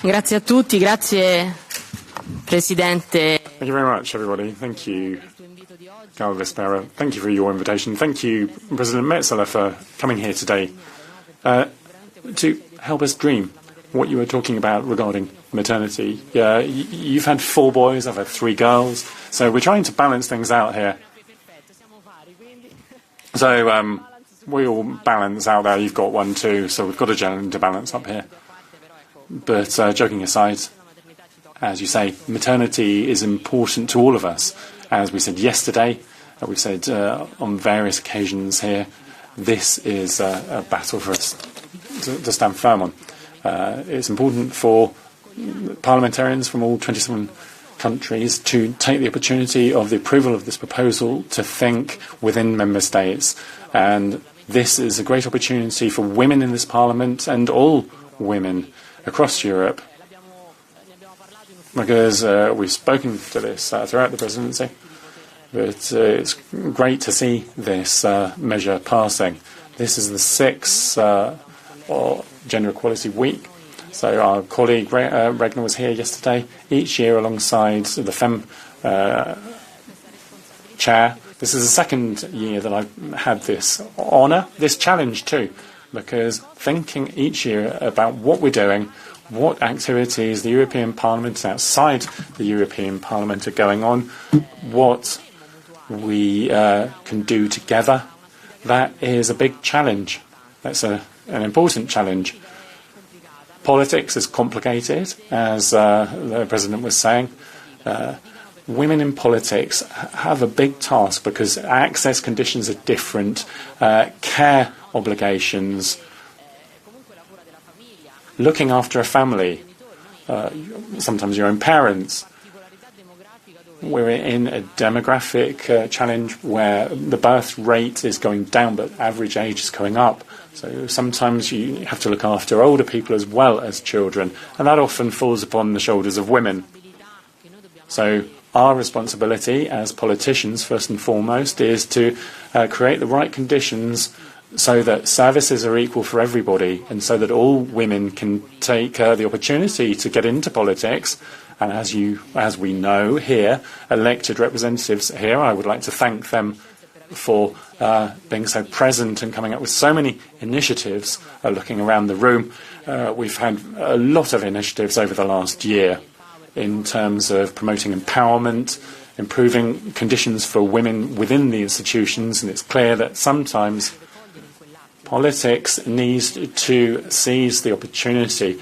Grazie a tutti, grazie Presidente. Thank you very much, everybody. Thank you, Antonella Sberna. Thank you for your invitation. Thank you, President Metsola, for coming here today to help us dream what you were talking about regarding maternity. You've had 4 boys, I've had 3 girls, so we're trying to balance things out here. So we all balance out there. You've got 1 too, so we've got a gender balance up here. But joking aside, as you say, maternity is important to all of us. As we said yesterday, we've said on various occasions here, this is a battle for us to stand firm on. It's important for parliamentarians from all 27 countries to take the opportunity of the approval of this proposal to think within member states. And this is a great opportunity for women in this parliament and all women across Europe, because we've spoken to this throughout the presidency, but it's great to see this measure passing. This is the 6th Gender Equality Week. So our colleague Regner was here yesterday, each year alongside the FEMM chair. This is the 2nd year that I've had this honour, this challenge too, because thinking each year about what we're doing, what activities the European Parliament and outside the European Parliament are going on, what we can do together, that is a big challenge. That's an important challenge. Politics is complicated, as the President was saying. Women in politics have a big task because access conditions are different, care obligations, looking after a family, sometimes your own parents. We're in a demographic challenge where the birth rate is going down, but average age is going up. So sometimes you have to look after older people as well as children, and that often falls upon the shoulders of women. So our responsibility as politicians, first and foremost, is to create the right conditions so that services are equal for everybody, and so that all women can take the opportunity to get into politics. And as we know here, elected representatives here, I would like to thank them for being so present and coming up with so many initiatives. Looking around the room, we've had a lot of initiatives over the last year in terms of promoting empowerment, improving conditions for women within the institutions, and it's clear that sometimes politics needs to seize the opportunity,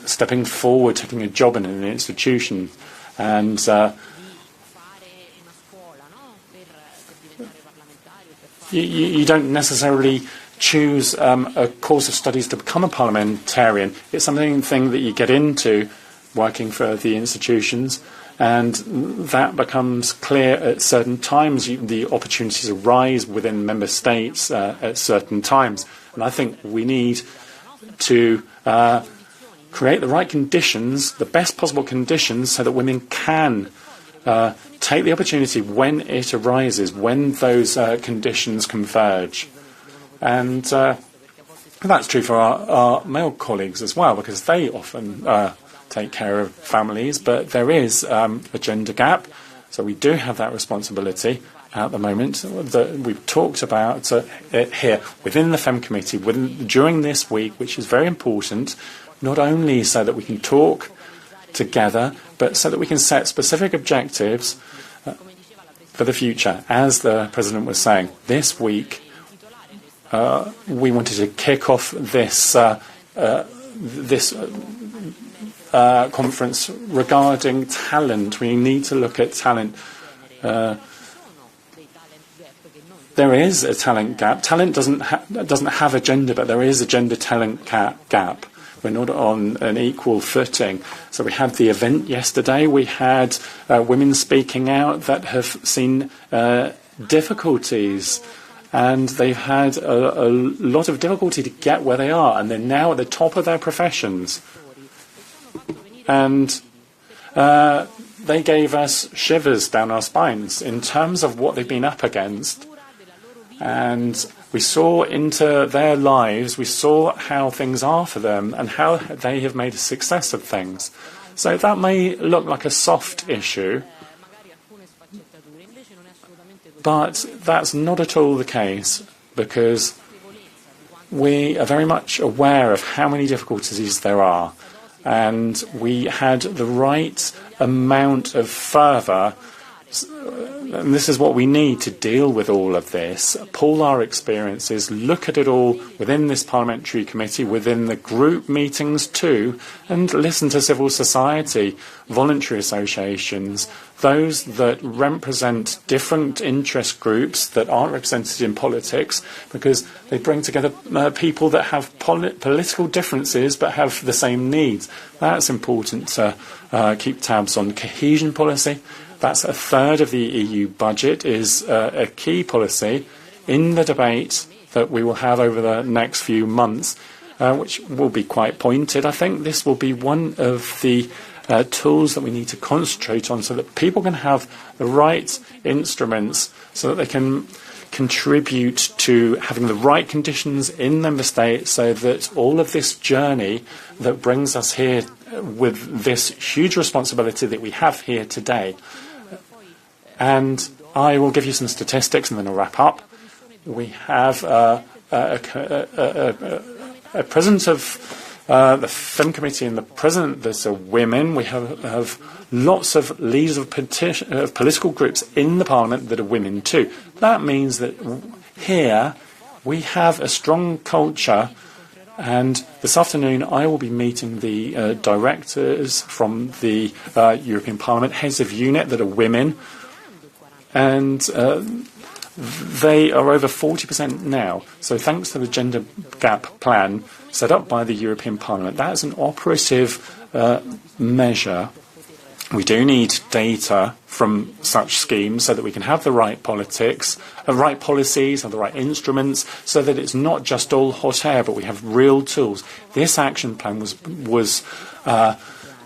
stepping forward, taking a job in an institution, and you don't necessarily choose a course of studies to become a parliamentarian. It's something that you get into working for the institutions, and that becomes clear at certain times. The opportunities arise within member states at certain times. And I think we need to create the right conditions, the best possible conditions, so that women can take the opportunity when it arises, when those conditions converge. And that's true for our male colleagues as well, because they often take care of families, but there is a gender gap, so we do have that responsibility at the moment that we've talked about it here within the FEMM committee during this week, which is very important, not only so that we can talk together, but so that we can set specific objectives for the future. As the President was saying, this week we wanted to kick off this conference regarding talent. We need to look at talent. There is a talent gap. Talent doesn't have a gender, but there is a gender-talent gap. We're not on an equal footing. So we had the event yesterday. We had women speaking out that have seen difficulties, and they've had a lot of difficulty to get where they are, and they're now at the top of their professions. And they gave us shivers down our spines in terms of what they've been up against. And We saw into their lives, we saw how things are for them and how they have made a success of things. So that may look like a soft issue, but that's not at all the case, because we are very much aware of how many difficulties there are, and we had the right amount of fervour, and this is what we need to deal with all of this. Pool our experiences, look at it all within this parliamentary committee, within the group meetings too, and listen to civil society, voluntary associations, those that represent different interest groups that aren't represented in politics, because they bring together people that have political differences but have the same needs. That's important to keep tabs on. Cohesion policy, that's a third of the EU budget, is a key policy in the debate that we will have over the next few months, which will be quite pointed. I think this will be one of the tools that we need to concentrate on, so that people can have the right instruments, so that they can contribute to having the right conditions in member states, so that all of this journey that brings us here with this huge responsibility that we have here today. And I will give you some statistics and then I'll wrap up. We have a president of the FEMM committee and the president that's a women. We have lots of leaders of political groups in the parliament that are women too. That means that here we have a strong culture, and this afternoon I will be meeting the directors from the European Parliament, heads of unit that are women, and they are over 40% now. So thanks to the gender gap plan set up by the European Parliament, that is an operative measure. We do need data from such schemes so that we can have the right politics, the right policies, and the right instruments, so that it's not just all hot air, but we have real tools. This action plan was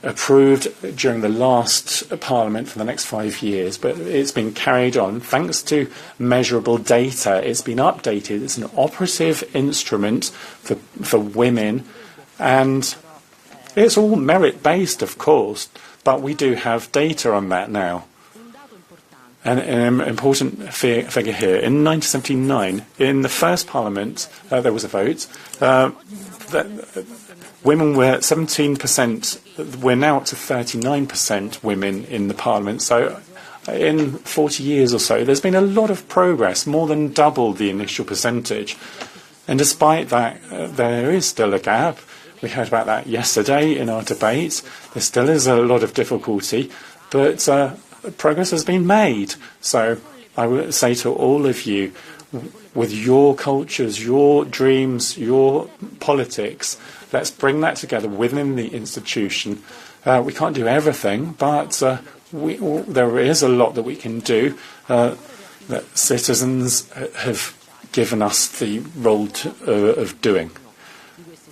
approved during the last Parliament for the next 5 years, but it's been carried on thanks to measurable data. It's been updated. It's an operative instrument for women, and it's all merit-based, of course, but we do have data on that now. And an important figure here. In 1979, in the first Parliament, there was a vote. Women were 17%. We're now up to 39% women in the Parliament. So in 40 years or so, there's been a lot of progress, more than double the initial percentage. And despite that, there is still a gap. We heard about that yesterday in our debate. There still is a lot of difficulty, but progress has been made. So I would say to all of you, with your cultures, your dreams, your politics, let's bring that together within the institution. We can't do everything, but there is a lot that we can do, that citizens have given us the role of doing.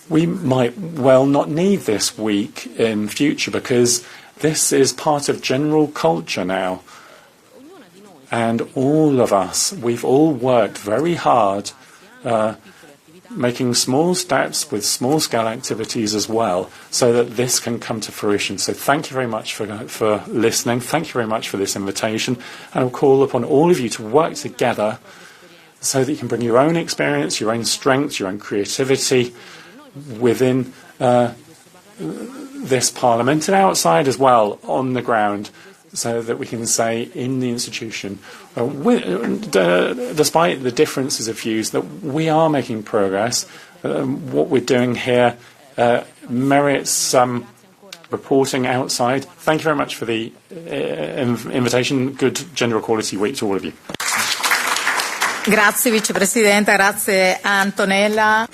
We might well not need this week in future, because this is part of general culture now. And all of us, we've all worked very hard, making small steps with small-scale activities as well, so that this can come to fruition. So thank you very much for listening. Thank you very much for this invitation. And I'll call upon all of you to work together so that you can bring your own experience, your own strengths, your own creativity within this Parliament and outside as well, on the ground, so that we can say in the institution, despite the differences of views, that we are making progress. What we're doing here merits some reporting outside. Thank you very much for the invitation. Good Gender Equality Week to all of you. Grazie Vicepresidente, grazie Antonella.